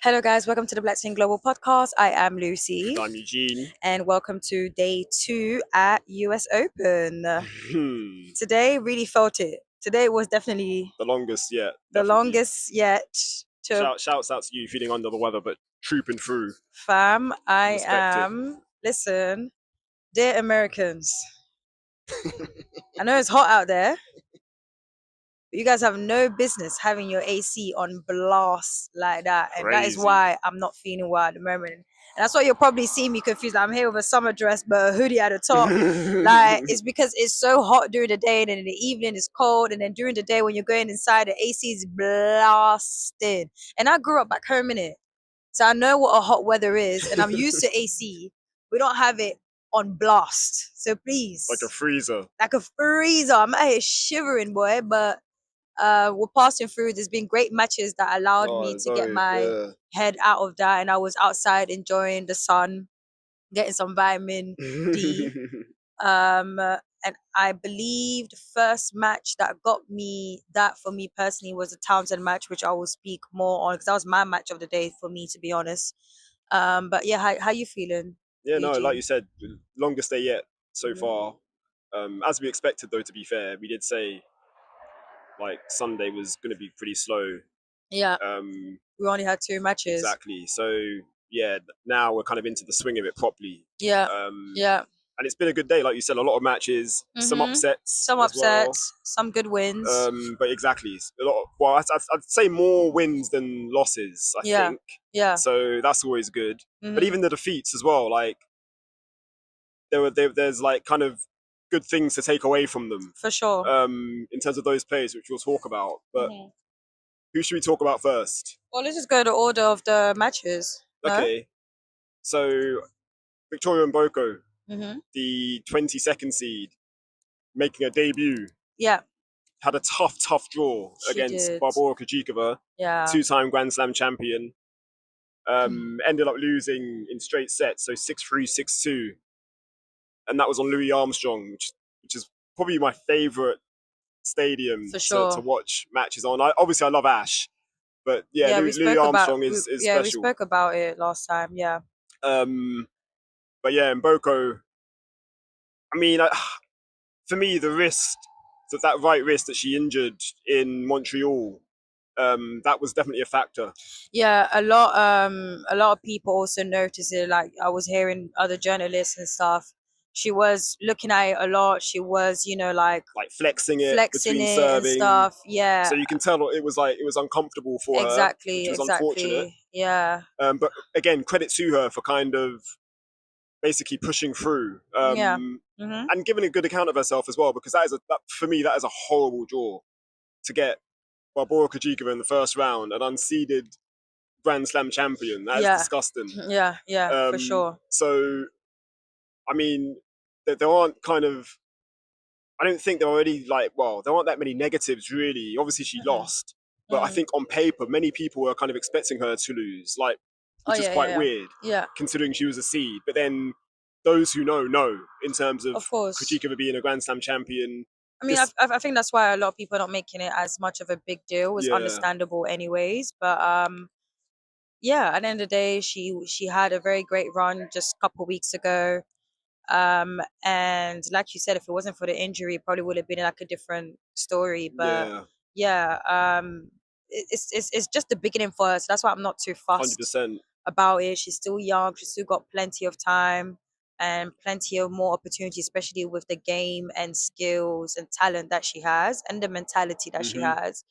Hello, guys. Welcome to the Black Scene Global Podcast. I am Lucy, I'm Eugene. and welcome to day 2 at US Open. Today, really felt it. Today was definitely The longest yet. the Definitely. longest yet. Shouts out to you feeling under the weather, but trooping through. Fam, I Respect am. Listen, dear Americans, I know it's hot out there, but you guys have no business having your AC on blast like that. And that is Crazy. why I'm not feeling well at the moment. And that's why you'll probably see me confused. I'm here with a summer dress, but a hoodie at the top. Like, it's because it's so hot during the day, and then in the evening it's cold, and then during the day when you're going inside, the AC is blasting. And I grew up back home in it, so I know what a hot weather is, and I'm used to AC. We don't have it on blast, so please, Like a freezer. I'm out here shivering, boy. But we're passing through. There's been great matches that allowed me to get my head out of that, and I was outside enjoying the sun, getting some vitamin D. And I believe the first match that got me that for me personally was the Townsend match, which I will speak more on because that was my match of the day for me, to be honest. But yeah, how you feeling? Yeah, no, Eugene? like you said, longest day yet so far. As we expected, though, to be fair, we did say like Sunday was going to be pretty slow. Yeah. We only had 2 matches. Exactly. So yeah, now we're kind of into the swing of it properly. Yeah. Yeah. And it's been a good day, like you said. A lot of matches, some upsets, some good wins. But exactly, a lot. Well, I'd say more wins than losses. I think. Yeah. So that's always good. But even the defeats as well, like there's like kind of good things to take away from them. For sure. In terms of those players, which we'll talk about. But who should we talk about first? Well, let's just go to order of the matches. Okay. So Victoria Mboko, the 22nd seed, making a debut. Yeah. Had a tough draw against Barbora Krejcikova, 2-time Grand Slam champion. Ended up losing in straight sets, so 6-3, 6-2. And that was on Louis Armstrong, which is probably my favourite stadium to watch matches on. Obviously, I love Ashe, but Louis Armstrong is special. Yeah, we spoke about it last time, yeah. But yeah, Mboko, I mean, for me, the wrist, that right wrist that she injured in Montreal, that was definitely a factor. Yeah, a lot of people also noticed it. Like, I was hearing other journalists and stuff. She was looking at it a lot. She was, like flexing it between serving and stuff. Yeah. So you can tell it was uncomfortable for her, which was unfortunate. Yeah. But again, credit to her for kind of basically pushing through. And giving a good account of herself as well, because for me that is a horrible draw to get Barbora Krejcikova in the first round, an unseeded Grand Slam champion. That is disgusting. Yeah, for sure. So, I mean, there aren't I don't think there are there aren't that many negatives really. Obviously, she lost, but I think on paper, many people were kind of expecting her to lose, which is quite weird, considering she was a seed. But then those who know in terms of Krejcikova being a Grand Slam champion. I mean, I think that's why a lot of people are not making it as much of a big deal. It's understandable anyways. But at the end of the day, she had a very great run just a couple of weeks ago. And like you said, if it wasn't for the injury, it probably would have been like a different story. But it's just the beginning for her. So that's why I'm not too fussed 100% about it. She's still young. She's still got plenty of time and plenty of more opportunity, especially with the game and skills and talent that she has and the mentality that she has.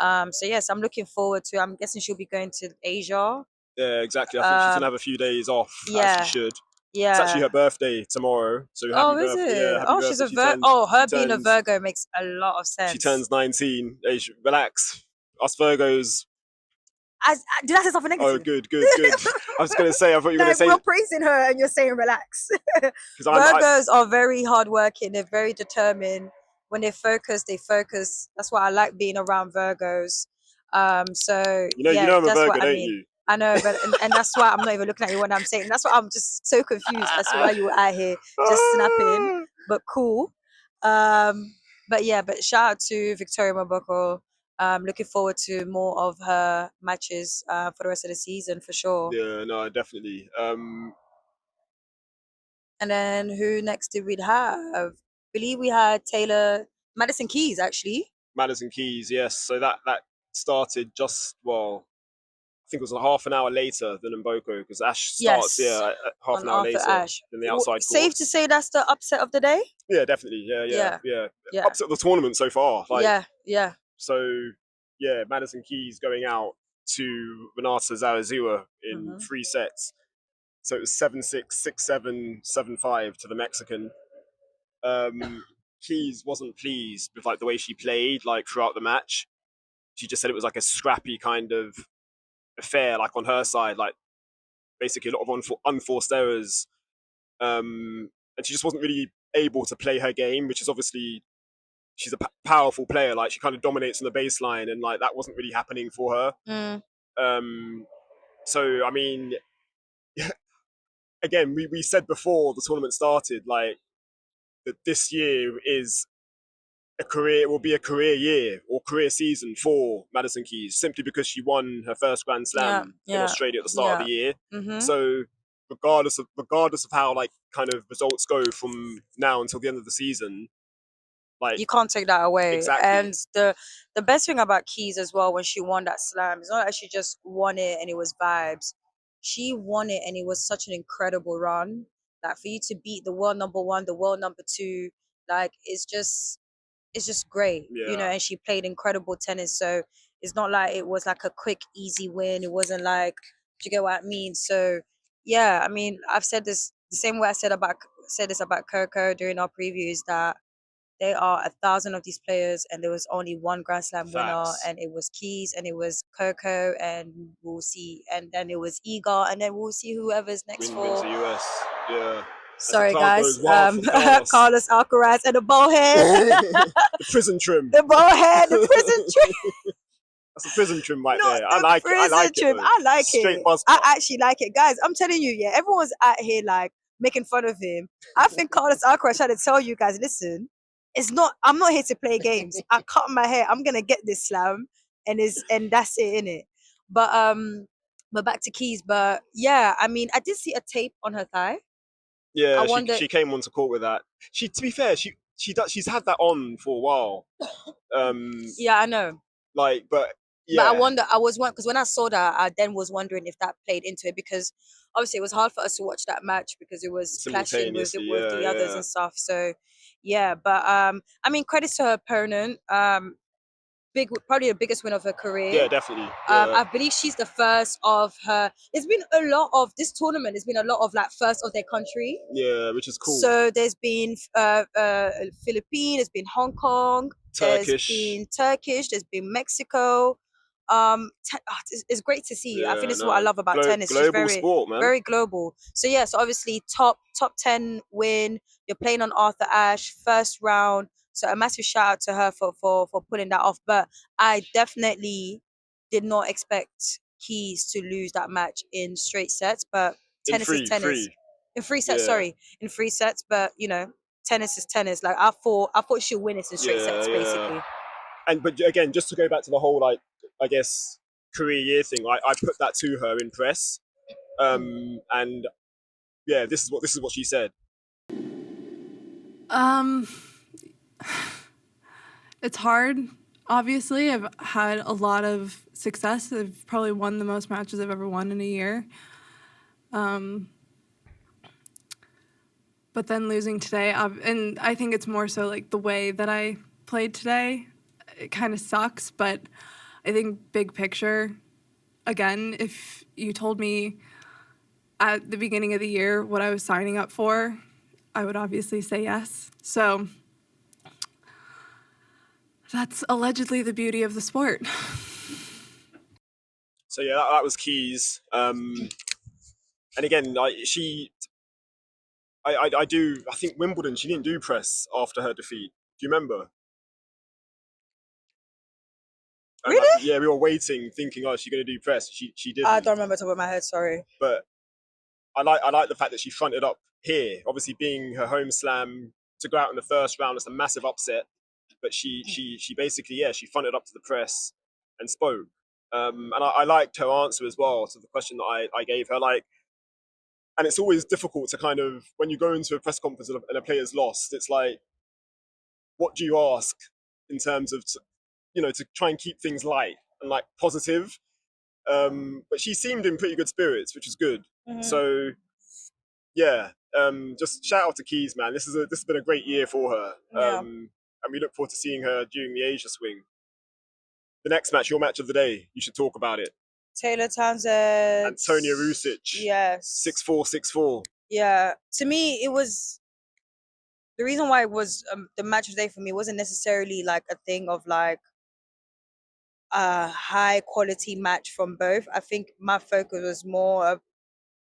So yes, I'm looking forward to. I'm guessing she'll be going to Asia. Yeah, exactly. I think she's gonna have a few days off, as she should. Yeah, it's actually her birthday tomorrow. So happy birthday! Yeah, she's a Virgo. Her being a Virgo makes a lot of sense. She turns 19. Hey, relax. Us Virgos. Did I say something negative? Oh, good. I was going to say, I thought you were going to say... We're praising her and you're saying relax. Virgos are very hardworking. They're very determined. When they focus, That's why I like being around Virgos. So you know I'm a Virgo, don't you? I know, but and that's why I'm not even looking at you when I'm saying. That's why I'm just so confused as to why you were out here just snapping. But cool. But shout out to Victoria Mboko. looking forward to more of her matches for the rest of the season for sure. Yeah, no, definitely. And then who next did we have? I believe we had Madison Keys actually. Madison Keys, yes. So that started just, well, I think it was a half an hour later than Mboko, because Ashe starts, half an hour Arthur later Ashe. than the outside courts. Safe to say that's the upset of the day? Yeah, definitely. Yeah. Upset of the tournament so far. Yeah. So, yeah, Madison Keys going out to Renata Zarazua in 3 sets. So it was 7-6, 6-7, 7-5 to the Mexican. Keys wasn't pleased with the way she played throughout the match. She just said it was a scrappy kind of affair, on her side, basically a lot of unforced errors. And she just wasn't really able to play her game, which is obviously, she's a powerful player. She kind of dominates on the baseline, and that wasn't really happening for her. So, I mean, again, we said before the tournament started, that this year will be a career year or career season for Madison Keys, simply because she won her first Grand Slam in Australia at the start of the year. So regardless of how kind of results go from now until the end of the season, you can't take that away. Exactly. And the best thing about Keys as well, when she won that slam, it's not that she just won it and it was vibes. She won it and it was such an incredible run. For you to beat the world number 1, the world number 2, it's just great. And she played incredible tennis. So it's not like it was a quick, easy win. It wasn't do you get what I mean? So yeah, I mean, I've said this the same way I said this about Coco during our previews, that there are 1,000 of these players and there was only one Grand Slam winner, and it was Keys, and it was Coco, and we'll see, and then it was Igor, and then we'll see whoever's next for the US. Yeah. Sorry guys, Carlos Alcaraz and the bowhead. The prison trim. The bowhead, the prison trim. That's a prison trim right there. I like it. I like it. Straight buzz cut. I actually like it. Guys, I'm telling you, yeah, everyone's out here making fun of him. I think Carlos Alcaraz tried to tell you guys, listen, I'm not here to play games. I cut my hair. I'm gonna get this slam, and that's it, innit? But back to Keys. But yeah, I mean, I did see a tape on her thigh. Yeah, she came onto court with that. To be fair, she's had that on for a while. Yeah, I know. But yeah. But because when I saw that, I then was wondering if that played into it, because obviously it was hard for us to watch that match because it was clashing with the others and stuff. So yeah, but I mean, credits to her opponent. Probably the biggest win of her career. Yeah, definitely. I believe she's the first of her. It's been a lot of this tournament. There's been a lot of first of their country. Yeah, which is cool. So there's been Philippines, there's been Hong Kong, there's been Turkish, there's been Mexico. It's great to see. I think this is what I love about tennis. Global very, sport, man. Very global. So yeah, so obviously top 10 win. You're playing on Arthur Ashe, first round. So a massive shout out to her for pulling that off. But I definitely did not expect Keys to lose that match in straight sets. But tennis is tennis. In 3 sets, sorry. In 3 sets, but tennis is tennis. I thought she'll win it in straight sets, basically. But again, just to go back to the whole I guess career year thing, I put that to her in press, and yeah, this is what she said. It's hard. Obviously, I've had a lot of success. I've probably won the most matches I've ever won in a year. But then losing today, and I think it's more so the way that I played today, it kind of sucks, but I think big picture, again, if you told me at the beginning of the year what I was signing up for, I would obviously say yes. So that's allegedly the beauty of the sport. So yeah, that was Keys. And again, I think Wimbledon, she didn't do press after her defeat. Do you remember? Really? Yeah, we were waiting, thinking, oh, is she going to do press? She didn't. I don't remember top of my head, sorry. But I like the fact that she fronted up here. Obviously, being her home slam, to go out in the first round, it's a massive upset. but she basically, she fronted up to the press and spoke. And I liked her answer as well to the question that I gave her. Like, and it's always difficult to kind of, when you go into a press conference and a player's lost, it's like, what do you ask in terms of, to try and keep things light and like positive. But she seemed in pretty good spirits, which is good. Mm-hmm. So, yeah, just shout out to Keys, man. This has been a great year for her. Yeah. And we look forward to seeing her during the Asia swing. The next match, your match of the day, you should talk about it. Taylor Townsend. Antonia Ruzic. Yes. 6-4, 6-4. Yeah. To me, it was... The reason why it was the match of the day for me wasn't necessarily like a thing of like a high quality match from both. I think my focus was more of...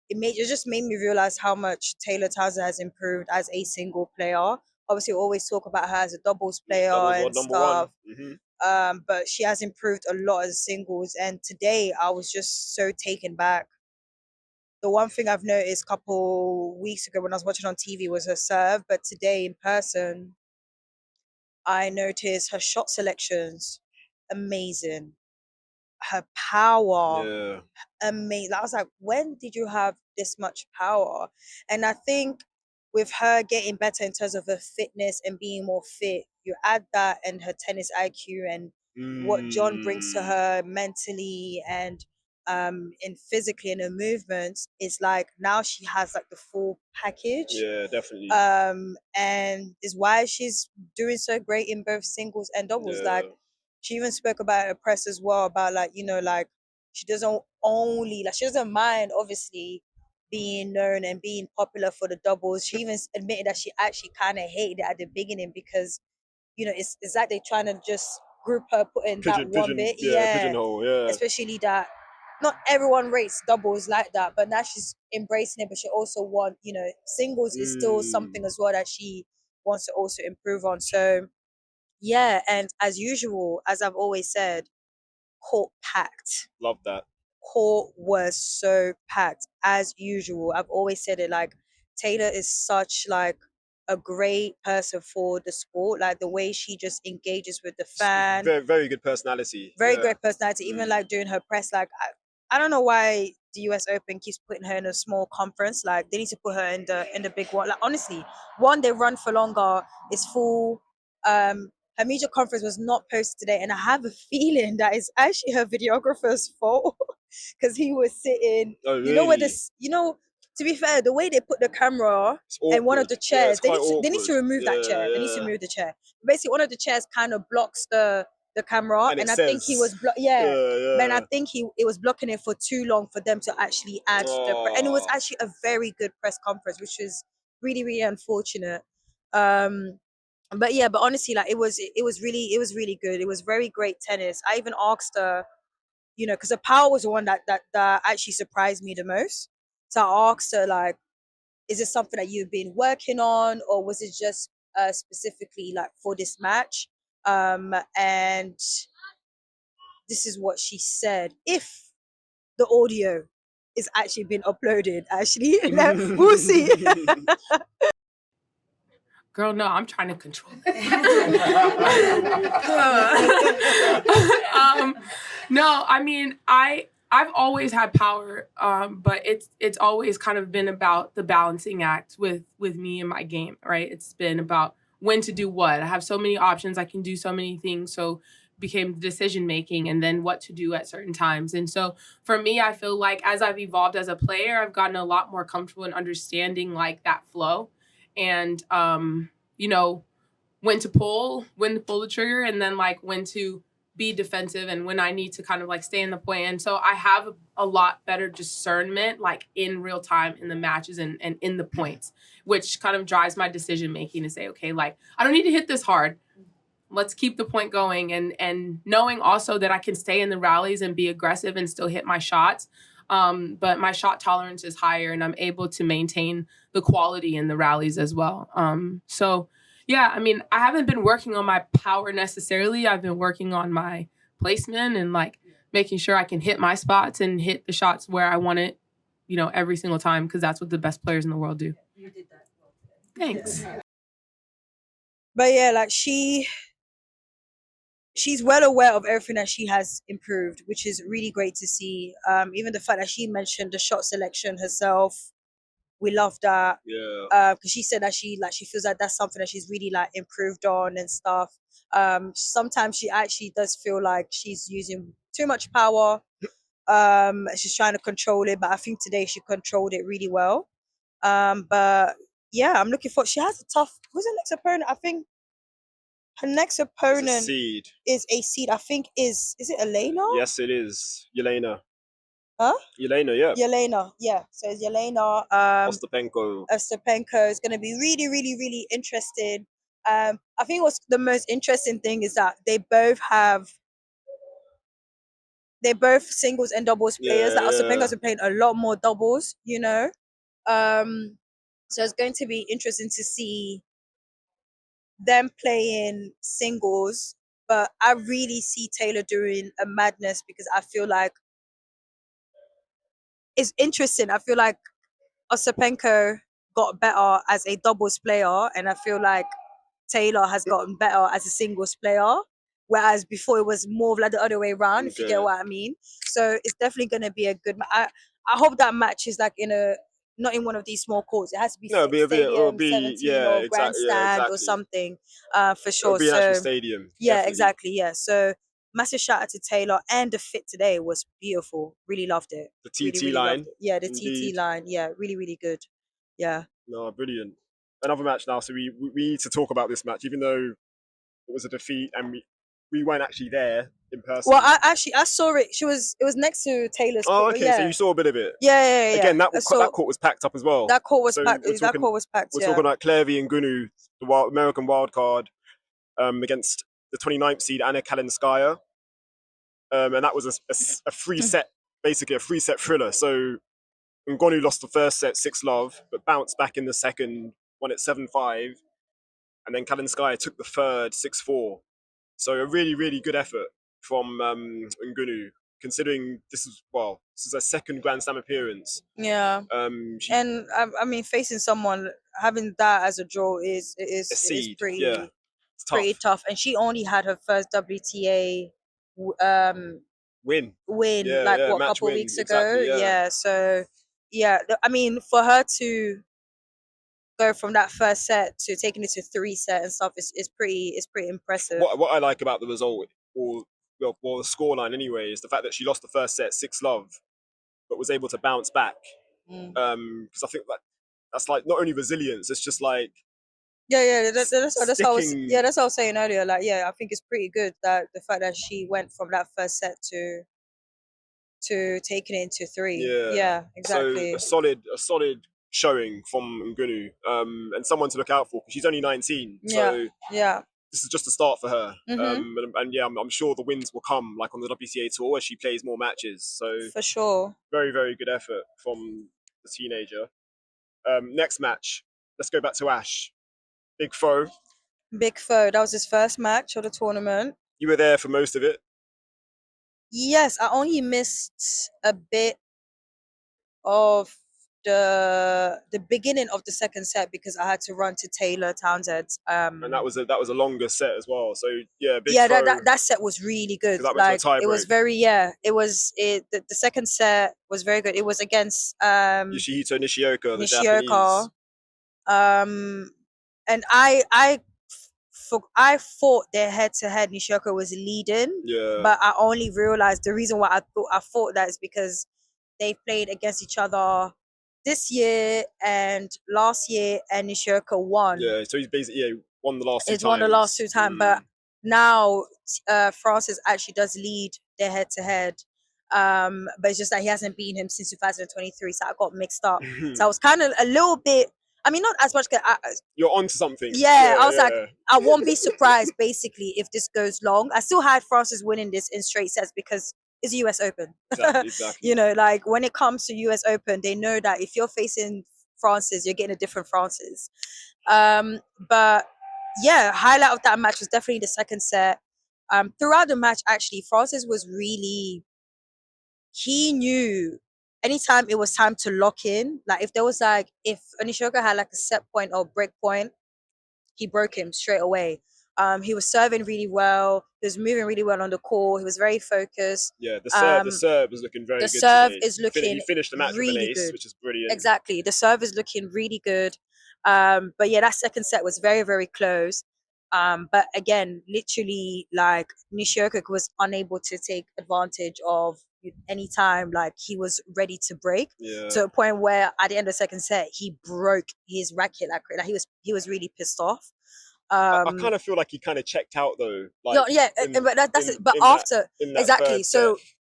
It just made me realize how much Taylor Townsend has improved as a single player. Obviously, we always talk about her as a doubles player and stuff. Mm-hmm. But she has improved a lot as singles. And today, I was just so taken back. The one thing I've noticed a couple weeks ago when I was watching on TV was her serve. But today, in person, I noticed her shot selections, amazing. Her power, amazing. I was like, when did you have this much power? And I think with her getting better in terms of her fitness and being more fit, you add that and her tennis IQ and what John brings to her mentally and in physically in her movements, it's like now she has like the full package. Yeah, definitely. And is why she's doing so great in both singles and doubles. Yeah. Like, she even spoke about her press as well, about like, like she doesn't mind obviously being known and being popular for the doubles. She even admitted that she actually kind of hated it at the beginning because, it's like they're trying to just group her, put in that one bit. Pigeonhole, yeah. Especially that not everyone rates doubles like that, but now she's embracing it, but she also wants, singles is still something as well that she wants to also improve on. So, yeah, and as usual, as I've always said, court packed. Love that. Court was so packed, as usual. I've always said it, like, Taylor is such, like, a great person for the sport. Like, the way she just engages with the fan. Very, very good personality. Very great personality. Even, like, during her press, like, I don't know why the US Open keeps putting her in a small conference. Like, they need to put her in the big one. Like, honestly, one, they run for longer. It's full. Her media conference was not posted today, and I have a feeling that it's actually her videographer's fault because he was sitting. Oh, really? Where this? To be fair, the way they put the camera and one of the chairs, they need to remove that chair. They need to remove the chair. Basically, one of the chairs kind of blocks the camera, and I think he was but I think it was blocking it for too long for them to actually add and it was actually a very good press conference, which was really, really unfortunate. But honestly, like, it was really good. It was very great tennis. I even asked her, because the power was the one that actually surprised me the most. So I asked her, like, is it something that you've been working on, or was it just specifically like for this match? And this is what she said. If the audio is actually been uploaded, actually, we'll see. Girl, no, I'm trying to control it. No, I mean, I've always had power, but it's always kind of been about the balancing act with me and my game, right? It's been about when to do what. I have so many options. I can do so many things. So became decision making and then what to do at certain times. And so for me, I feel like as I've evolved as a player, I've gotten a lot more comfortable in understanding like that flow and, when to pull the trigger and then like when to be defensive and when I need to kind of like stay in the point. And so I have a lot better discernment like in real time in the matches and in the points, which kind of drives my decision making to say, okay, like I don't need to hit this hard. Let's keep the point going and knowing also that I can stay in the rallies and be aggressive and still hit my shots. But my shot tolerance is higher and I'm able to maintain the quality in the rallies as well. So yeah, I mean, I haven't been working on my power necessarily. I've been working on my placement and like making sure I can hit my spots and hit the shots where I want it, every single time, because that's what the best players in the world do. You did that well today. Thanks. But yeah, like she she's well aware of everything that she has improved, which is really great to see. Even the fact that she mentioned the shot selection herself, we love that. Yeah. Because she said that she feels like that's something that she's really like improved on and stuff. Sometimes she actually does feel like she's using too much power. She's trying to control it, but I think today she controlled it really well. But yeah, I'm looking for. She has a tough. Who's the next opponent? I think her next opponent is a seed. I think is it Elena? Yes, it is Jelena. Huh? Jelena, yeah. Jelena, yeah. So it's Jelena. Ostapenko. Ostapenko is going to be really, really, really interesting. I think what's the most interesting thing is that they're both singles and doubles players. Like Ostapenko's been playing a lot more doubles, you know. So it's going to be interesting to see them playing singles. But I really see Taylor doing a madness because I feel like it's interesting. I feel like Ostapenko got better as a doubles player, and I feel like Taylor has gotten better as a singles player, whereas before it was more of like the other way around, if you get what I mean. So it's definitely going to be a good match. I hope that match is like not in one of these small courts. It has to be stadium 17 or grandstand or something, for sure. It'll be an actual stadium. Yeah, definitely. Exactly. Yeah. So massive shout out to Taylor, and the fit today was beautiful. Really loved it. The TT really, really line. loved it. Yeah, the TT line. Yeah, really, really good. Yeah. No, brilliant. Another match now. So we need to talk about this match, even though it was a defeat and we weren't actually there in person. Well, I saw it. It was next to Taylor's court. Oh, okay. Yeah. So you saw a bit of it. Yeah. Again, that court was packed up as well. That court was packed. That court was packed. We're talking about Clervie Ngounoue, the American wildcard, against the 29th seed Anna Kalinskaya. And that was a free set, basically a free set thriller. So Ngounoue lost the first set 6-love, but bounced back in the second, won it 7-5, and then Kalinskaya took the third 6-4. So a really, really good effort from Ngounoue, considering this is her second Grand Slam appearance. Yeah. And I mean, facing someone having that as a draw is pretty tough. And she only had her first WTA win a couple of weeks ago. Yeah. So yeah, I mean, for her to go from that first set to taking it to 3 set and stuff is pretty impressive. What I like about the result, or the scoreline anyway, is the fact that she lost the first set 6-love, but was able to bounce back. Because I think that's like not only resilience, it's just like that's what I was saying earlier. Like, yeah, I think it's pretty good that the fact that she went from that first set to taking it into 3. Yeah, exactly. So a solid showing from Ngounoue, and someone to look out for because she's only 19. So this is just a start for her. And yeah, I'm sure the wins will come like on the WTA tour as she plays more matches. So for sure, very, very good effort from the teenager. Next match, let's go back to Ashe. Big Foe. That was his first match of the tournament. You were there for most of it. Yes, I only missed a bit of the beginning of the second set because I had to run to Taylor Townsend. And that was a longer set as well. So yeah, that set was really good. Like it was very the second set was very good. It was against Yoshihito Nishioka, the Japanese. And I thought their head-to-head Nishioka was leading, but I only realized the reason why I thought that is because they played against each other this year and last year, and Nishioka won. Yeah, so he's basically won the last 2 times. He's won the last 2 times, but now Francis actually does lead their head-to-head. But it's just that he hasn't beaten him since 2023, so I got mixed up. So I was kind of a little bit. I mean, not as much. You're onto something. Yeah, I was like, I won't be surprised, basically, if this goes long. I still had Francis winning this in straight sets because it's US Open. Exactly. You know, like when it comes to US Open, they know that if you're facing Francis, you're getting a different Francis. But yeah, highlight of that match was definitely the second set. Throughout the match, actually, Francis was really. He knew anytime it was time to lock in, like if Nishioka had like a set point or break point, he broke him straight away. He was serving really well. He was moving really well on the court. He was very focused. Yeah, the serve is looking very good. The serve today. is looking He finished the match really with an ace, good. which is brilliant. Exactly, the serve is looking really good. But yeah, that second set was very, very close. But again, literally, like Nishioka was unable to take advantage of any time like he was ready to break, to a point where at the end of the second set he broke his racket. Like he was really pissed off. I kind of feel like he kind of checked out though. Like, no, yeah, but that's it. But after that exactly, so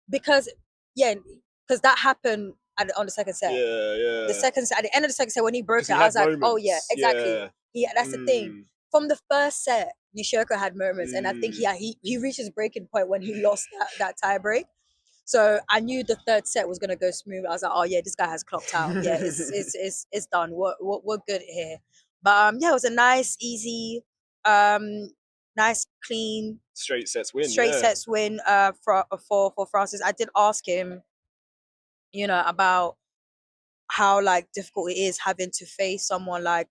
because that happened on the second set. Yeah. The second set, at the end of the second set, when he broke it, I was like, oh yeah, exactly. Yeah, that's the thing. From the first set, Nishioka had moments, and I think he reached his breaking point when he lost that tie break. So I knew the third set was gonna go smooth. I was like, oh yeah, this guy has clocked out. Yeah, it's done. We're good here. But yeah, it was a nice, easy, nice, clean straight sets win for Francis. I did ask him, about how like difficult it is having to face someone like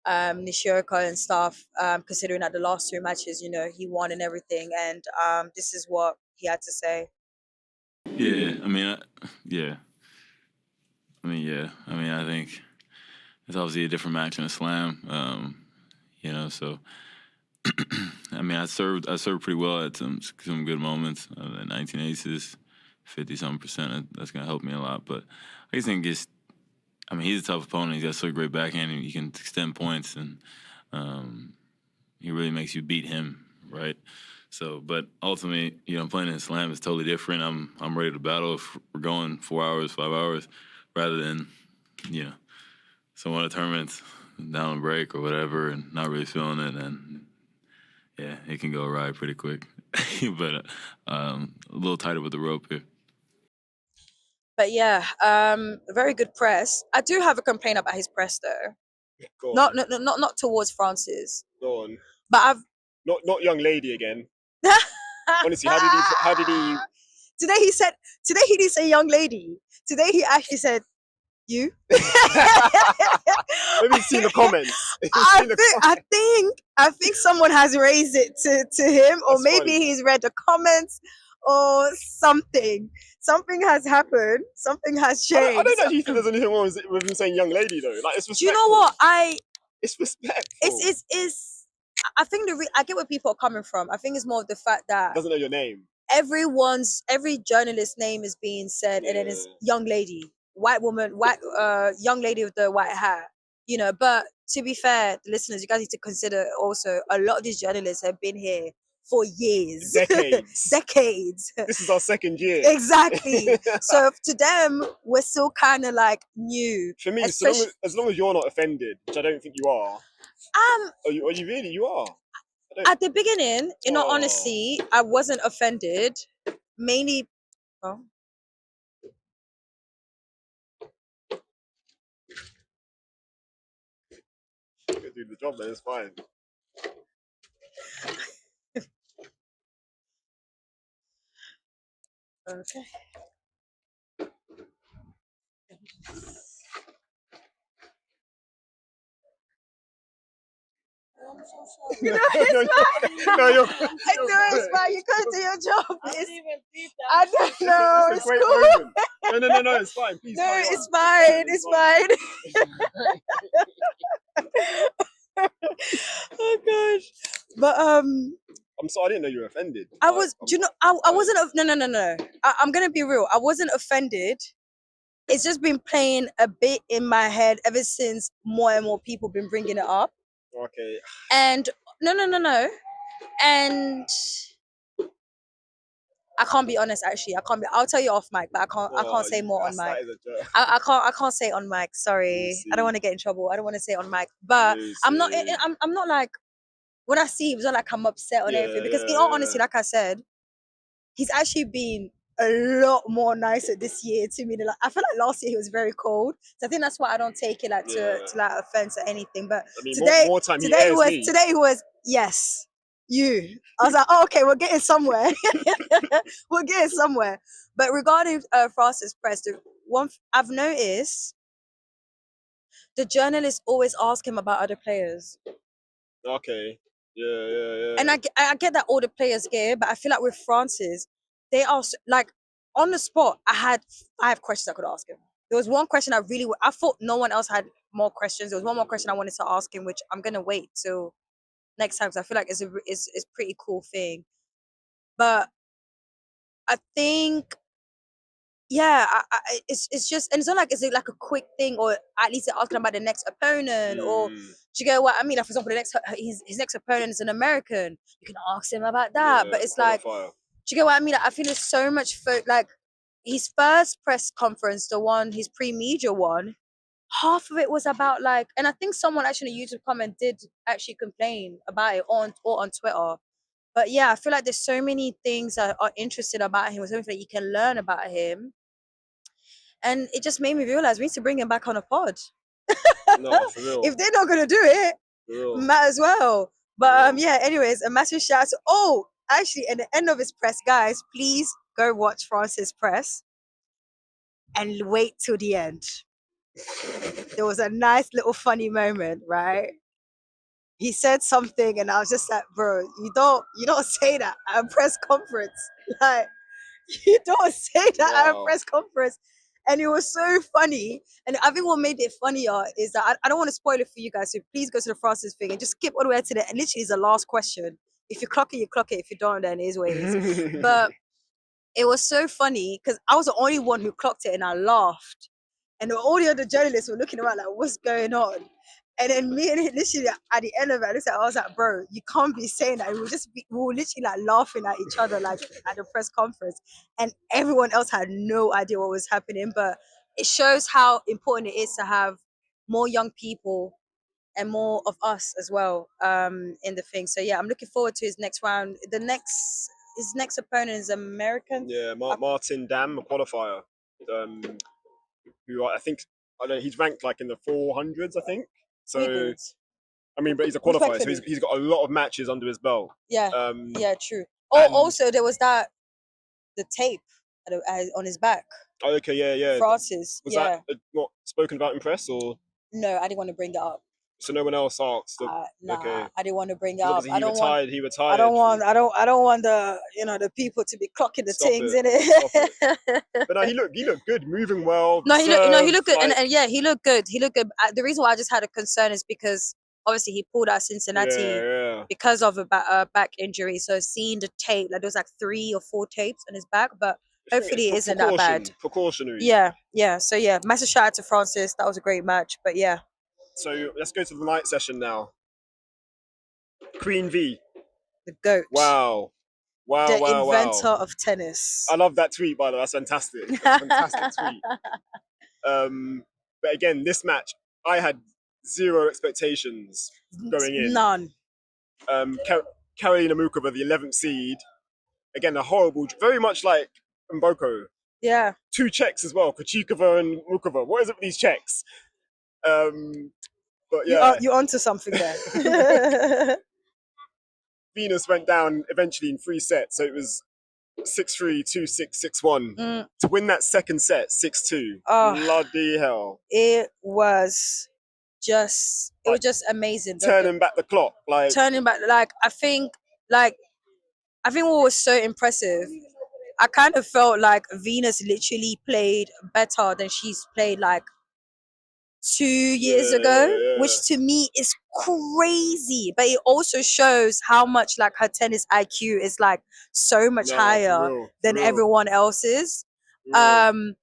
Nishioka and stuff, considering that the last two matches, he won and everything. And this is what he had to say. Yeah, I mean, I think it's obviously a different match in a slam, so I mean, I served pretty well at some good moments. 19 aces, 50-something%. That's gonna help me a lot. But I just think he's a tough opponent. He's got such a great backhand, and he can extend points, and he really makes you beat him, right? So, but ultimately, playing in a slam is totally different. I'm ready to battle if we're going 4 hours, 5 hours, rather than, some other tournaments down a break or whatever and not really feeling it. And yeah, it can go awry pretty quick. But a little tighter with the rope here. But yeah, very good press. I do have a complaint about his press though. Not towards Francis. Go on. But I've not young lady again. Honestly, how did he? Today he didn't say young lady. Today he actually said you. Maybe he's seen the comments. I think someone has raised it to him, or That's maybe funny. he's read the comments or something. Something has happened. Something has changed. I don't actually think there's anything wrong with him saying young lady though. Like, it's respectful. Do you know what? It's respectful. It's I think I get where people are coming from. I think it's more of the fact that doesn't know your name. Every journalist's name is being said, and then it's young lady, white woman, young lady with the white hat. But to be fair, the listeners, you guys need to consider also a lot of these journalists have been here for years, decades. This is our second year. Exactly. So to them, we're still kind of like new. For me, as long as you're not offended, which I don't think you are. Are you really? You are. At the beginning, in all honesty, I wasn't offended. Mainly, do the job, man. It's fine. Okay. It's fine. You couldn't do your job. I don't know. It's cool. No, it's fine. Please, no, it's fine. It's fine. Oh gosh. But I'm sorry, I didn't know you were offended. I wasn't. No. I'm gonna be real. I wasn't offended. It's just been playing a bit in my head ever since more and more people been bringing it up. Okay. And no. And I can't be honest. Actually, I can't be. I'll tell you off mic, but I can't say more on mic. I can't say on mic. Sorry, I don't want to get in trouble. I don't want to say on mic. But I'm not like, when I see him, it's not like I'm upset on everything, because in all honesty, like I said, he's actually been a lot more nicer this year to me. I feel like last year he was very cold, so I think that's why I don't take it like to like offense or anything. But today he was yes, you. I was like, oh, okay, we're getting somewhere. We're getting somewhere. But regarding Francis press, the one I've noticed, the journalists always ask him about other players. Okay. Yeah. And I get that all the players get it, but I feel like with Francis, they are like on the spot. I had 5 questions I could ask him. There was one question I thought no one else had more questions. There was one more question I wanted to ask him, which I'm gonna wait till next time because I feel like it's a pretty cool thing. But I think, yeah, it's just, and it's not like it's like a quick thing, or at least they're asking about the next opponent, or do you get what I mean? Like, for example, his next opponent is an American. You can ask him about that, but it's like, do you get what I mean? Like, I feel there's so much like his first press conference, his pre-media one, half of it was about like, and I think someone actually in a YouTube comment did actually complain about it on Twitter. But yeah, I feel like there's so many things that are interesting about him, so many that you can learn about him. And it just made me realize we need to bring him back on a pod. No, for real. If they're not going to do it, might as well. But yeah, anyways, a massive shout out to, actually, at the end of his press, guys, please go watch Francis' press and wait till the end. There was a nice little funny moment, right? He said something and I was just like, bro, you don't say that at a press conference. Like, you don't say that at a press conference. And it was so funny. And I think what made it funnier is that I don't want to spoil it for you guys, so please go to the Francis thing and just skip all the way to the, and literally is the last question. If you clock it, you clock it. If you don't, then it is what it is. But it was so funny because I was the only one who clocked it and I laughed. And all the other journalists were looking around like, what's going on? And then me and him, literally at the end of it, I was like, bro, you can't be saying that. We were literally like laughing at each other, like at the press conference. And everyone else had no idea what was happening. But it shows how important it is to have more young people and more of us as well in the thing. So yeah, I'm looking forward to his next round. His next opponent is American. Yeah, Martin Dam, a qualifier. Who I think, he's ranked like in the 400s, I think. So, I mean, but he's a qualifier, so he's got a lot of matches under his belt. Yeah, yeah, true. Also, there was the tape on his back. Oh, okay, yeah. Francis, was that not spoken about in press, or? No, I didn't want to bring that up. So no one else asked. Nah, okay. I didn't want to bring it up. He retired. I don't want the the people to be clocking the things in it. But no, he looked good, moving well. No, he looked good, and yeah, he looked good. He looked good. The reason why I just had a concern is because obviously he pulled out Cincinnati because of a back injury. So seeing the tape, like there was like 3 or 4 tapes on his back, but hopefully it isn't that bad. Precautionary. Yeah. So yeah, massive shout out to Francis. That was a great match. But yeah. So let's go to the night session now. Queen V. The GOAT. Wow. The inventor of tennis. I love that tweet, by the way. That's fantastic. Fantastic tweet. But again, this match, I had 0 expectations going in. None. Karolina Muchova, the 11th seed. Again, a horrible, very much like Mboko. Yeah. 2 Czechs as well, Krejcikova and Muchova. What is it with these Czechs? But yeah, you're onto something there. Venus went down eventually in 3 sets, so it was 6-3, 2-6, 6-1 to win that second set 6-2. Bloody hell! It was just amazing. Turning back the clock, I think what was so impressive. I kind of felt like Venus literally played better than she's played like 2 years ago, which to me is crazy. But it also shows how much like her tennis IQ is like so much higher than everyone else's. The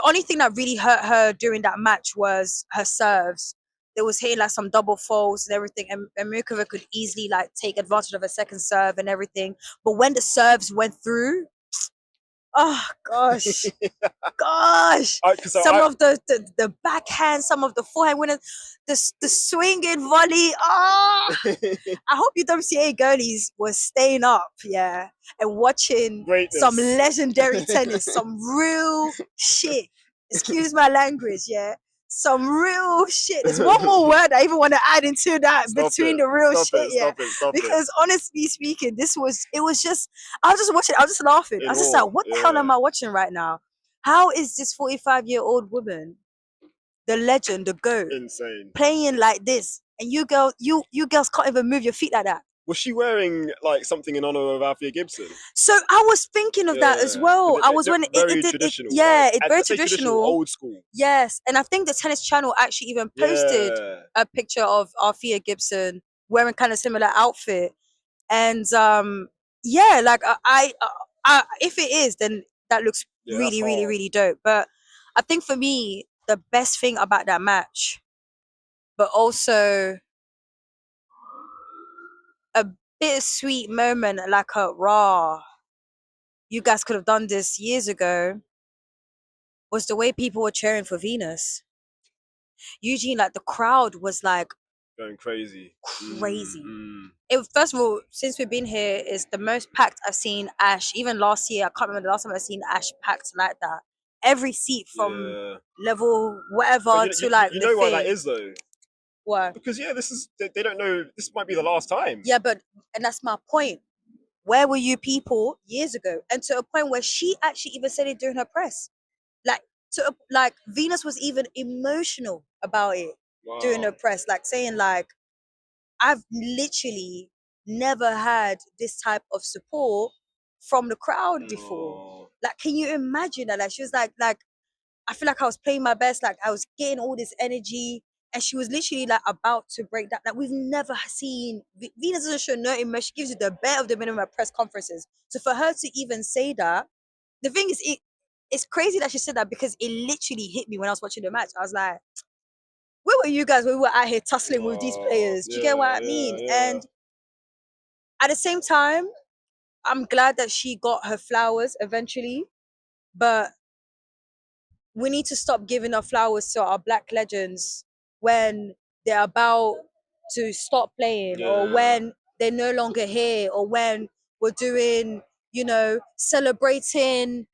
only thing that really hurt her during that match was her serves. There was hitting like some double faults and everything, and Muchova could easily like take advantage of a second serve and everything. But when the serves went through, oh gosh, some of the backhand, some of the forehand winners, the swinging volley. I hope WTA girlies were staying up, and watching some legendary tennis, some real shit. Excuse my language, some real shit. There's one more word I even want to add into that between the real shit, because honestly speaking, it was just, I was just watching, I was just laughing. I was just like, what the hell am I watching right now? How is this 45-year-old woman, the legend, the GOAT, insane, playing like this and you girls can't even move your feet like that. Was she wearing like something in honor of Alycia Gibson? So I was thinking of that as well. I was when very traditional. it's very traditional, old school. Yes, and I think the Tennis Channel actually even posted a picture of Alycia Gibson wearing kind of similar outfit, and like I if it is, then that looks really, really, really dope. But I think for me, the best thing about that match, but also a bittersweet moment, like a raw, you guys could have done this years ago, was the way people were cheering for Venus. Eugene, like the crowd was like going crazy. It, first of all, since we've been here, is the most packed I've seen Ash. Even last year, I can't remember the last time I've seen Ash packed like that. Every seat from level whatever to like you know why that is though. Why? Because this is they don't know, this might be the last time. Yeah, and that's my point. Where were you people years ago? And to a point where she actually even said it during her press. Like Venus was even emotional about it during her press, like saying like, I've literally never had this type of support from the crowd before. Like, can you imagine that? Like, she was like, I feel like I was playing my best, like I was getting all this energy, and she was literally like about to break that. Like, we've never seen Venus doesn't show no emotion. She gives you the bare of the minimum at press conferences. So for her to even say that, the thing is, it's crazy that she said that, because it literally hit me when I was watching the match. I was like, where were you guys when we were out here tussling with these players? Do you get what I mean? And at the same time, I'm glad that she got her flowers eventually, but we need to stop giving our flowers to our Black legends when they're about to stop playing, or when they're no longer here, or when we're doing, celebrating,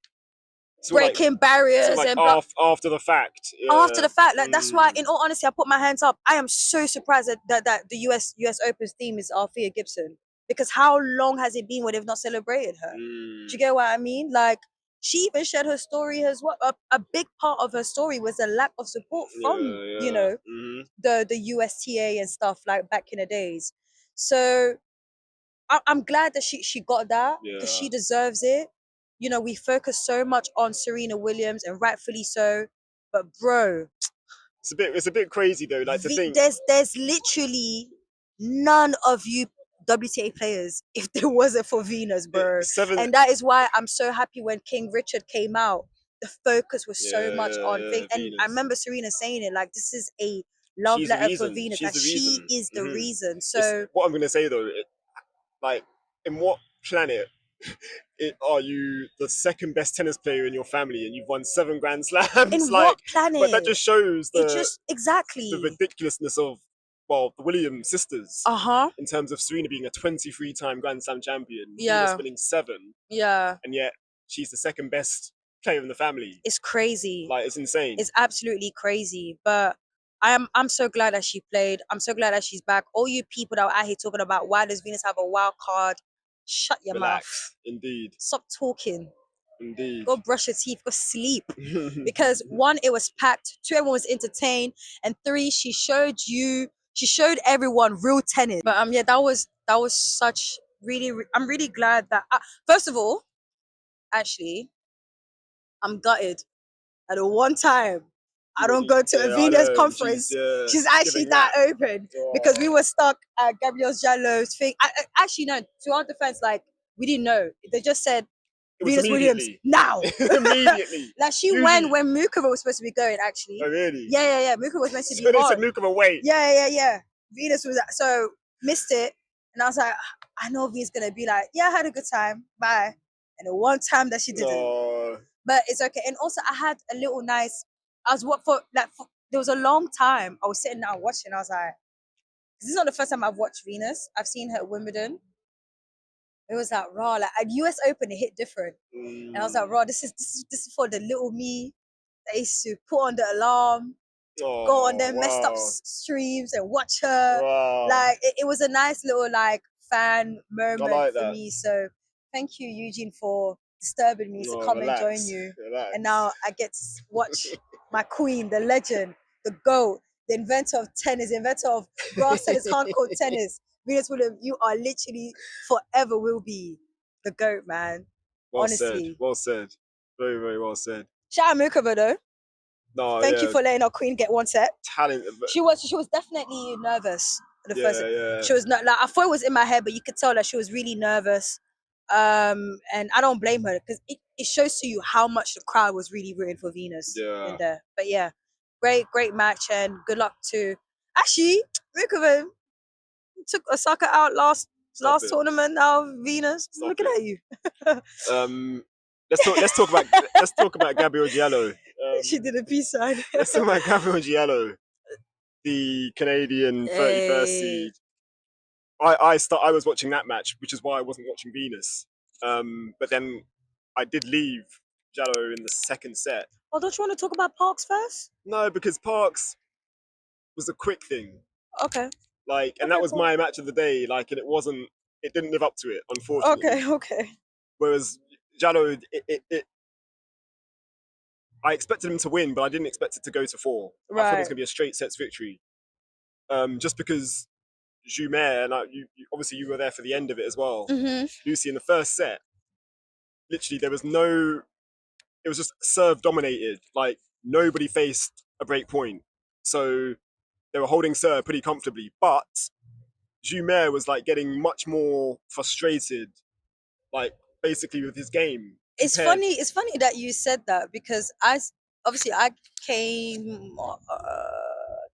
breaking barriers, like and after the fact. After the fact, like that's why, in all honesty, I put my hands up. I am so surprised that the US Open's theme is Alycia Gibson, because how long has it been where they've not celebrated her? Do you get what I mean? Like, she even shared her story as well. A big part of her story was a lack of support from the USTA and stuff, like back in the days. So I'm glad that she got that, because she deserves it. We focus so much on Serena Williams, and rightfully so. But bro, it's a bit crazy though. Like, to think there's literally none of you WTA players if there wasn't for Venus, bro. And that is why I'm so happy when King Richard came out. The focus was so much on things. And I remember Serena saying it, like, this is a love letter for Venus. Like, she is the reason. So what I'm gonna say though, like, in what planet are you the second best tennis player in your family and you've won 7 Grand Slams? In what planet? But that just shows exactly the ridiculousness of the Williams sisters. In terms of Serena being a 23-time Grand Slam champion, Venus winning 7. Yeah. And yet she's the second best player in the family. It's crazy. Like, it's insane. It's absolutely crazy. But I'm so glad that she played. I'm so glad that she's back. All you people that are out here talking about why does Venus have a wild card, shut your mouth. Indeed. Stop talking. Indeed. Go brush your teeth. Go sleep. Because 1, it was packed. 2, everyone was entertained. And 3, she showed everyone real tennis. But that was such really. I'm really glad that. First of all, actually, I'm gutted. At the one time, I don't go to a Venus conference. She's actually that open, because we were stuck at Gabriel Diallo's thing. Actually, no, to our defense, like, we didn't know. They just said Venus Williams now. Immediately. Like, she went when Mukova was supposed to be going, actually. Oh, really? Yeah. Mukova was meant to be so they on. said Mukova, wait. Yeah. Venus was, so missed it. And I was like, I know Venus going to be like, yeah, I had a good time. Bye. And the one time that she didn't. But it's okay. And also, I had a little nice. There was a long time I was sitting down watching. I was like, this is not the first time I've watched Venus. I've seen her at Wimbledon. It was like raw. Like, at US Open, it hit different. And I was like, raw. This is for the little me that used to put on the alarm, go on them messed up streams and watch her. Like, it was a nice little like fan moment for me. So thank you, Eugene, for disturbing me to come and join you. And now I get to watch my queen, the legend, the GOAT, the inventor of tennis, the inventor of grass tennis, hardcourt tennis. Venus Williams, you are literally forever will be the GOAT, man. Honestly. Well said. Very, very well said. Shout out Mirkova though. No, Thank you for letting our queen get one set. Talent. She was definitely nervous the first set. Yeah. She was not like, I thought it was in my head, but you could tell that she was really nervous. And I don't blame her because it shows to you how much the crowd was really rooting for Venus in there. But yeah, great match and good luck to Actually, Mirkova took Osaka out last tournament. Now Venus, looking at you. Let's talk about Gabriel Diallo. She did a peace sign. Let's talk about Gabriel Diallo, the Canadian 31st seed. I was watching that match, which is why I wasn't watching Venus. But then I did leave Diallo in the second set. Oh, don't you want to talk about Parks first? No, because Parks was a quick thing. Okay. And that was my match of the day. And it didn't live up to it, unfortunately. Okay. Whereas Diallo, I expected him to win, but I didn't expect it to go to 4. Right. I thought it was going to be a straight sets victory. Just because Jumer, and obviously you were there for the end of it as well. Mm-hmm. Lucy, in the first set, literally it was just serve dominated. Nobody faced a break point. So they were holding serve pretty comfortably. But Jumer was getting much more frustrated, basically with his game. It's funny that you said that because I came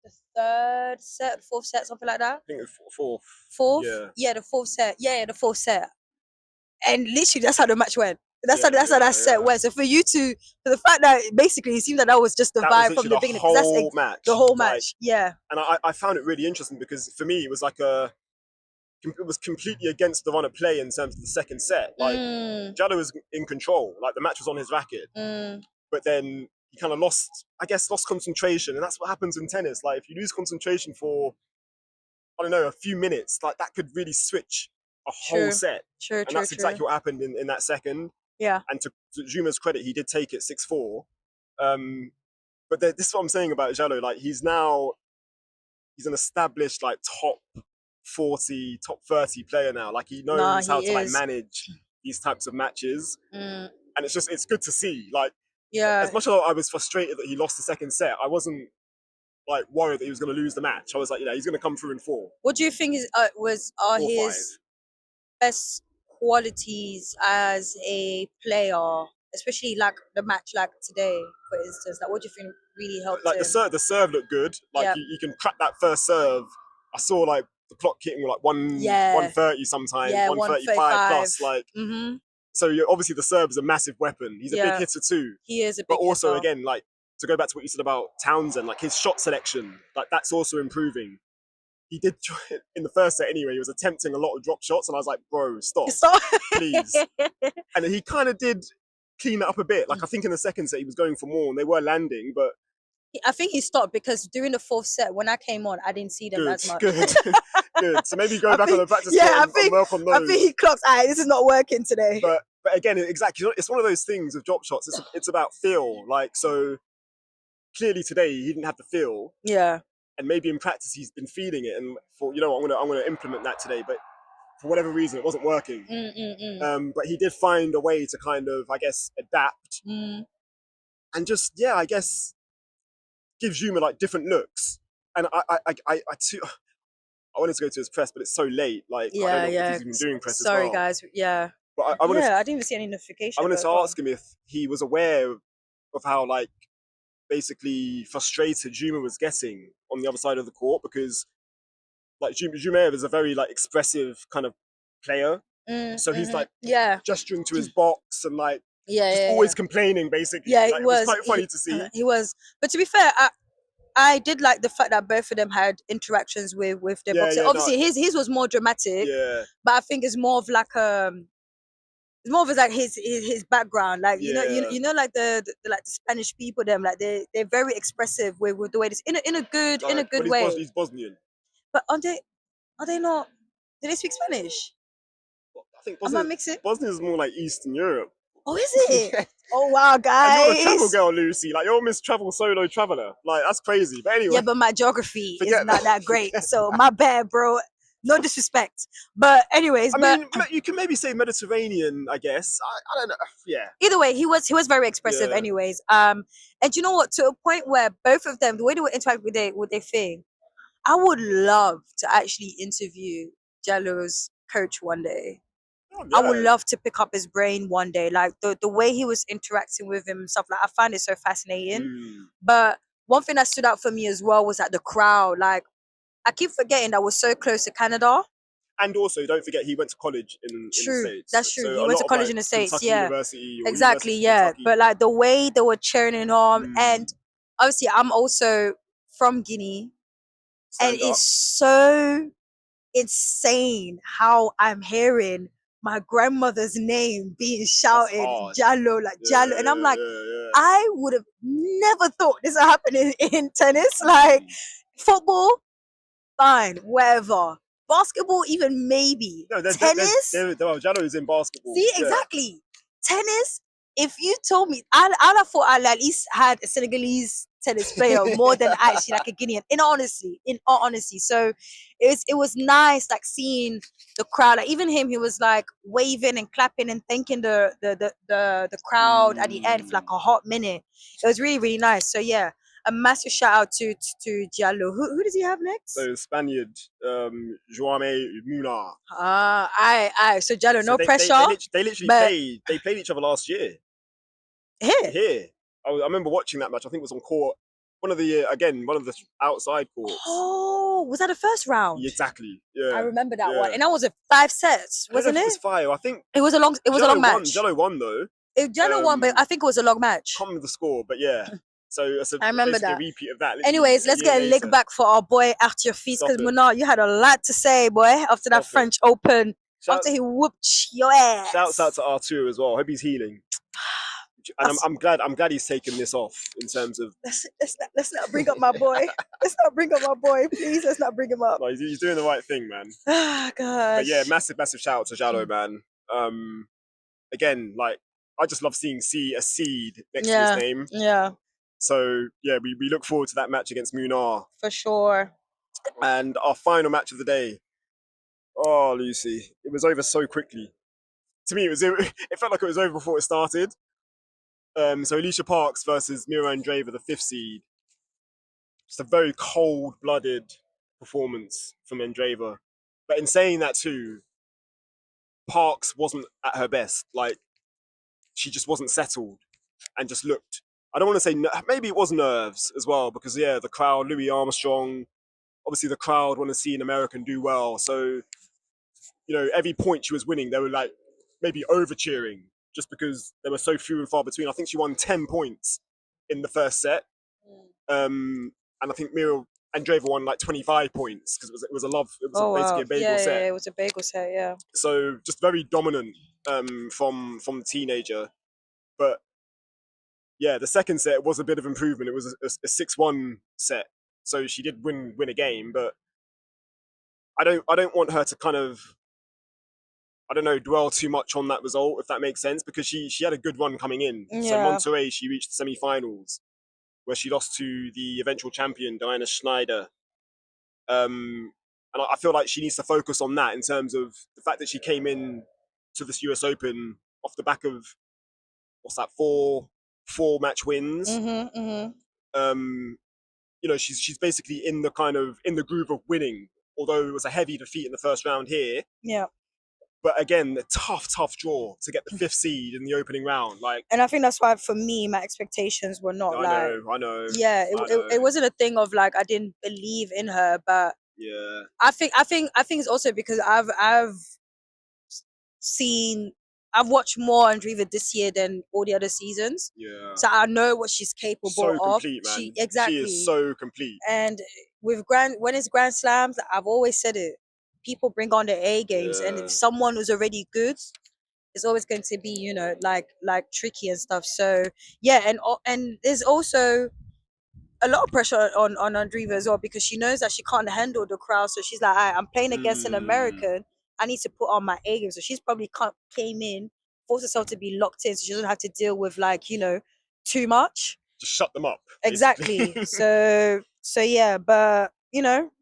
the third set, fourth set, something like that. I think it was fourth. Fourth? Yeah, the fourth set. Yeah, the fourth set. And literally that's how the match went. That's how that set went. So for the fact that basically it seemed that was just the vibe from the beginning. The whole match. Yeah. And I found it really interesting because for me it was it was completely against the run of play in terms of the second set. Diallo was in control. The match was on his racket. But then he kind of lost concentration. And that's what happens in tennis. If you lose concentration for, I don't know, a few minutes, that could really switch a whole set. And that's exactly what happened in that second. Yeah. And to Juma's credit, he did take it 6-4. But this is what I'm saying about Diallo. He's an established, top 40, top 30 player now. He knows how to manage these types of matches. And it's good to see. As much as I was frustrated that he lost the second set, I wasn't worried that he was going to lose the match. I was he's going to come through in 4. What do you think are his best qualities as a player, especially the match today, for instance? What do you think really helped him? The serve looked good. You can crack that first serve. I saw the clock hitting 130 sometimes, 135 plus. Mm-hmm. So obviously the serve is a massive weapon. He's a big hitter too. He is a big But also hitter. again, to go back to what you said about Townsend, his shot selection, that's also improving. He did in the first set anyway. He was attempting a lot of drop shots, and I was like, "Bro, stop, please." And he kind of did clean that up a bit. I think in the second set he was going for more, and they were landing, but I think he stopped because during the fourth set, when I came on, I didn't see them as much. Good. So maybe go back on the practice court and work on those. I think he clocks, this is not working today. But again, exactly, it's one of those things with drop shots. It's about feel. So clearly today he didn't have the feel. Yeah. And maybe in practice he's been feeding it, and for I'm gonna implement that today. But for whatever reason, it wasn't working. But he did find a way to kind of, I guess, adapt and just I guess give Juma different looks. And I wanted to go to his press, but it's so late. I don't know if he's been doing press as well. Sorry, guys. Yeah. But I didn't even see any notification. I wanted to ask him if he was aware of how basically frustrated Juma was getting on the other side of the court, because Juma is a very always kind of player. So he's gesturing to his box and always complaining basically. Yeah, it was quite funny to see. He was. But to be fair, I did like the fact that both of them had interactions with their boxers. Obviously his was more dramatic. Yeah. But I think it's more of it's more of his background, you know the Spanish people, them they're very expressive with the way this in a good way. He's Bosnian. But are they not? Do they speak Spanish? I think I'm not mixing. Bosnia is more Eastern Europe. Oh, is it? Oh wow, guys! And you're a travel girl, Lucy. Like, you're a Miss Travel Solo Traveler. Like, that's crazy. But anyway. Yeah, but my geography is not that great. So my bad, bro. No disrespect. But anyways, I mean, you can maybe say Mediterranean, I guess. I don't know. Yeah. Either way, he was very expressive. Anyways, and you know what? To a point where both of them, the way they would interact with their thing, I would love to actually interview Diallo's coach one day. Oh, yeah. I would love to pick up his brain one day. Like the way he was interacting with him and stuff. Like I find it so fascinating. But one thing that stood out for me as well was that the crowd. Like I keep forgetting that we're so close to Canada. And also, don't forget he went to college in the States. That's true. So he went to college in the States. Kentucky Yeah, University exactly. University of Kentucky. But like the way they were cheering him on, and obviously I'm also from Guinea, and it's so insane how I'm hearing my grandmother's name being shouted, Diallo, like Diallo, and I'm like, I would have never thought this would happen in tennis. Like football, fine, whatever. Basketball, even maybe. No, tennis. Diallo is in basketball. See, exactly. Tennis. If you told me, I'd have thought I at least had a Senegalese tennis player more than actually like a Guinean. In all honesty, so it was nice, like seeing the crowd. Like even him, he was like waving and clapping and thanking the crowd at the end for like a hot minute. It was really really nice. So yeah. A massive shout out to Diallo. Who does he have next? So Spaniard, Joame Muna. So Diallo, no pressure. They literally played each other last year. Here. I remember watching that match. I think it was on court. One of the outside courts. Oh, was that the first round? Exactly. Yeah. I remember that one, and that was 5 sets, wasn't it? It was 5. I think it was a long match. Diallo won though. Diallo won, but I think it was a long match. Can't remember the score, but yeah. So I remember that. A repeat of that. Anyways, let's get a lick back for our boy Arthur Ashe, because Mona, you had a lot to say, boy, after that French Open. After he whooped your ass. Shouts out to Arthur as well. Hope he's healing. And I'm glad he's taken this off in terms of. Let's not bring up my boy. Let's not bring up my boy, please. Let's not bring him up. No, he's doing the right thing, man. Ah, God. But yeah, massive shout out to Diallo, man. Again, like I just love seeing a seed next to his name. Yeah. So yeah, we look forward to that match against Munar. For sure. And our final match of the day. Oh, Lucy, it was over so quickly. To me, it felt like it was over before it started. So Alycia Parks versus Mira Andreeva, the 5th seed. Just a very cold-blooded performance from Andreeva. But in saying that too, Parks wasn't at her best. Like, she just wasn't settled and just looked. I don't want to say, maybe it was nerves as well, because yeah, the crowd, Louis Armstrong, obviously the crowd want to see an American do well. So, you know, every point she was winning, they were like maybe over cheering just because they were so few and far between. I think she won 10 points in the first set. And I think Mira Andreeva won like 25 points because it was basically a bagel set. Yeah, it was a bagel set, yeah. So just very dominant from the teenager. But yeah, the second set was a bit of improvement. It was a 6-1 set. So she did win a game, but I don't want her to kind of, I don't know, dwell too much on that result, if that makes sense, because she had a good run coming in. Yeah. So Monterey, she reached the semi-finals, where she lost to the eventual champion, Diana Schneider. And I feel like she needs to focus on that in terms of the fact that she came in to this US Open off the back of, what's that, four match wins. You know, she's basically in the groove of winning, although it was a heavy defeat in the first round here. Yeah. But again, the tough draw to get the 5th seed in the opening round. And I think that's why, for me, my expectations were not I know. Yeah, it wasn't a thing of like I didn't believe in her, but yeah, I think it's also because I've watched more Andreeva this year than all the other seasons. Yeah. So I know what she's capable so of. Complete, man. She is so complete. And with when it's Grand Slams, I've always said it. People bring on their A games, and if someone who's already good, it's always going to be, you know, like tricky and stuff. So yeah, and there's also a lot of pressure on Andreeva as well, because she knows that she can't handle the crowd. So she's like, I'm playing against an American. I need to put on my A game. So she's probably came in force herself to be locked in so she doesn't have to deal with like, too much. Just shut them up. Exactly. so yeah, but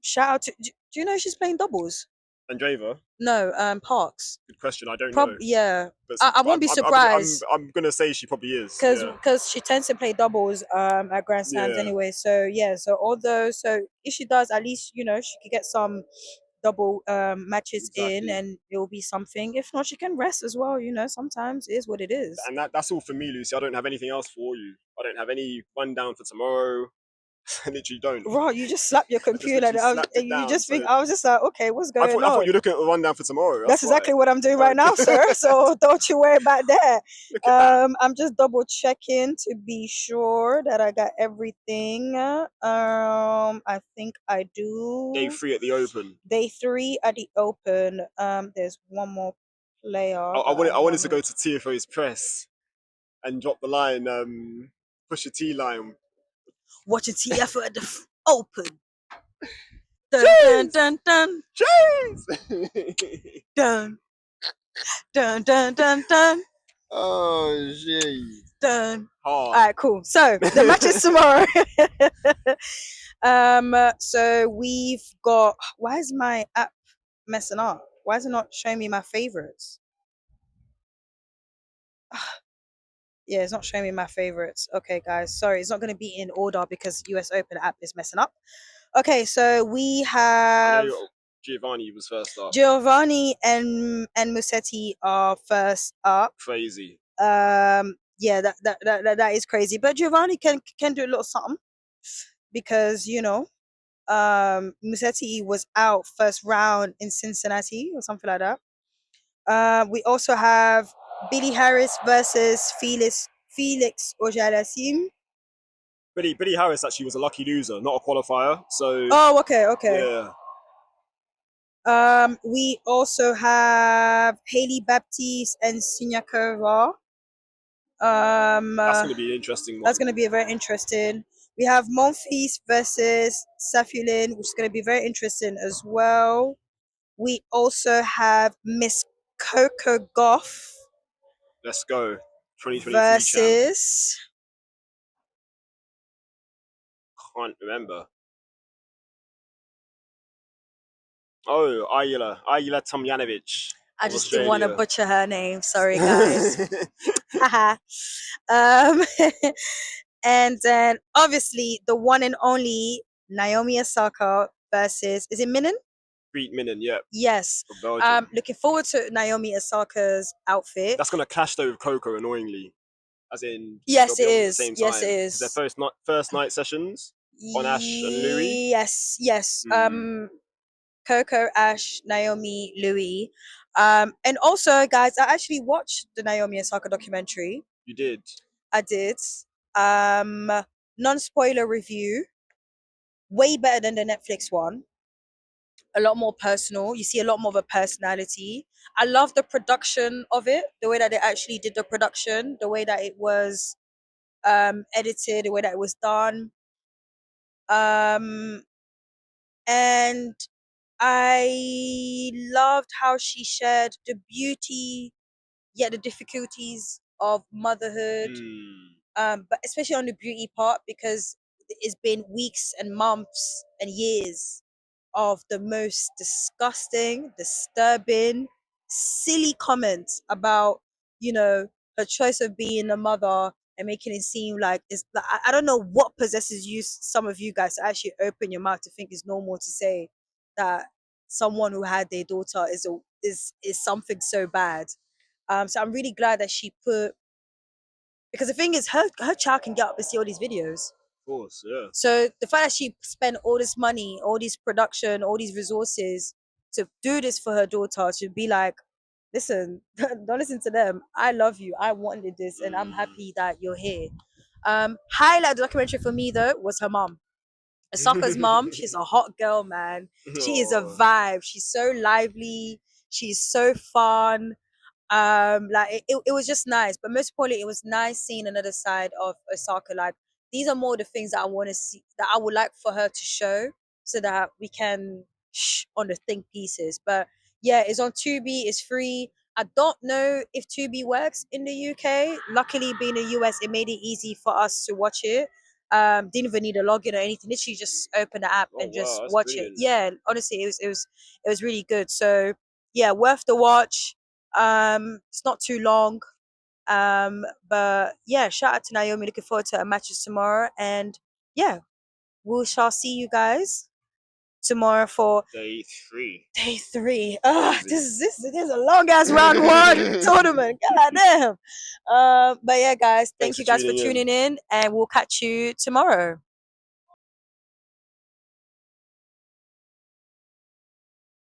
shout out to, do you know she's playing doubles? Andreeva? No, Parks. Good question. I don't know. Yeah, I won't be surprised. I'm gonna say she probably is because she tends to play doubles at Grand Slams anyway. So yeah, so if she does, at least she could get some double matches in, and it will be something. If not, she can rest as well. Sometimes it is what it is. And that's all for me, Lucy. I don't have anything else for you. I don't have any rundown for tomorrow. I literally don't. Right, you just slap your computer and I was just like, okay, what's going on? I thought you're looking at the rundown for tomorrow. That's exactly what I'm doing right now, sir. So don't you worry about that. I'm just double checking to be sure that I got everything. I think I do. Day 3 at the Open. Day 3 at the Open. There's one more player. I wanted to go to Tiafoe's press and drop the line, push a T line. Watching Tiafoe at the Open. Dun, dun, dun, dun. Dun. Dun, dun, dun, dun. Oh, jeez. Dun. All right, cool. So the match is tomorrow. So we've got. Why is my app messing up? Why is it not showing me my favorites? Yeah, it's not showing me my favorites. Okay, guys, sorry, it's not going to be in order because US Open app is messing up. Okay, so we have Giovanni was first up. Giovanni and Musetti are first up. Crazy. Yeah, that is crazy. But Giovanni can do a little something because Musetti was out first round in Cincinnati or something like that. We also have Billy Harris versus Felix Ojalasim. Billy Harris actually was a lucky loser, not a qualifier. So. Oh, okay. Yeah. We also have Haley Baptiste and Sinyakova. That's going to be an interesting one. That's going to be a very interesting. We have Monfils versus Safulin, which is going to be very interesting as well. We also have Miss Coco Gauff. Let's go. 2023 versus. Can't remember. Oh, Alycia Tomljanovic. I just didn't want to butcher her name. Sorry, guys. And then obviously the one and only Naomi Osaka versus, is it Minen? Beat Minen, yeah. Yes. Looking forward to Naomi Osaka's outfit. That's gonna clash though with Coco, annoyingly. As in, yes, it is. Yes, it is. Their first night sessions on Ash and Louis. Yes. Coco, Ash, Naomi, Louis. And also, guys, I actually watched the Naomi Osaka documentary. You did? I did. Non-spoiler review. Way better than the Netflix one. A lot more personal. You see a lot more of a personality. I love the production of it, the way that they actually did the production, the way that it was edited, the way that it was done. And I loved how she shared the beauty, yet the difficulties of motherhood. But especially on the beauty part, because it's been weeks and months and years of the most disgusting, disturbing, silly comments about, her choice of being a mother and making it seem like it's. I don't know what possesses you, some of you guys, to actually open your mouth to think it's normal to say that someone who had their daughter is something so bad. So I'm really glad that she put, because the thing is, her child can get up and see all these videos. Of course, yeah. So the fact that she spent all this money, all this production, all these resources to do this for her daughter, to be like, listen, don't listen to them. I love you. I wanted this, and I'm happy that you're here. Highlight of the documentary for me though was her mom. Osaka's mom. She's a hot girl, man. She is a vibe. She's so lively. She's so fun. It was just nice, but most importantly, it was nice seeing another side of Osaka. Like, these are more the things that I want to see, that I would like for her to show, so that we can on the think pieces. But yeah, it's on Tubi, it's free. I don't know if Tubi works in the UK. Luckily, being in the US, it made it easy for us to watch it. Didn't even need a login or anything. Literally, just open the app and just watch brilliant. it. Yeah, honestly, it was really good. So yeah, worth the watch. It's not too long. But yeah, shout out to Naomi. Looking forward to her matches tomorrow. And yeah, we shall see you guys tomorrow for day 3. Day 3. This is a long ass round 1 tournament. God damn. But yeah, guys, thank you guys for tuning in, and we'll catch you tomorrow.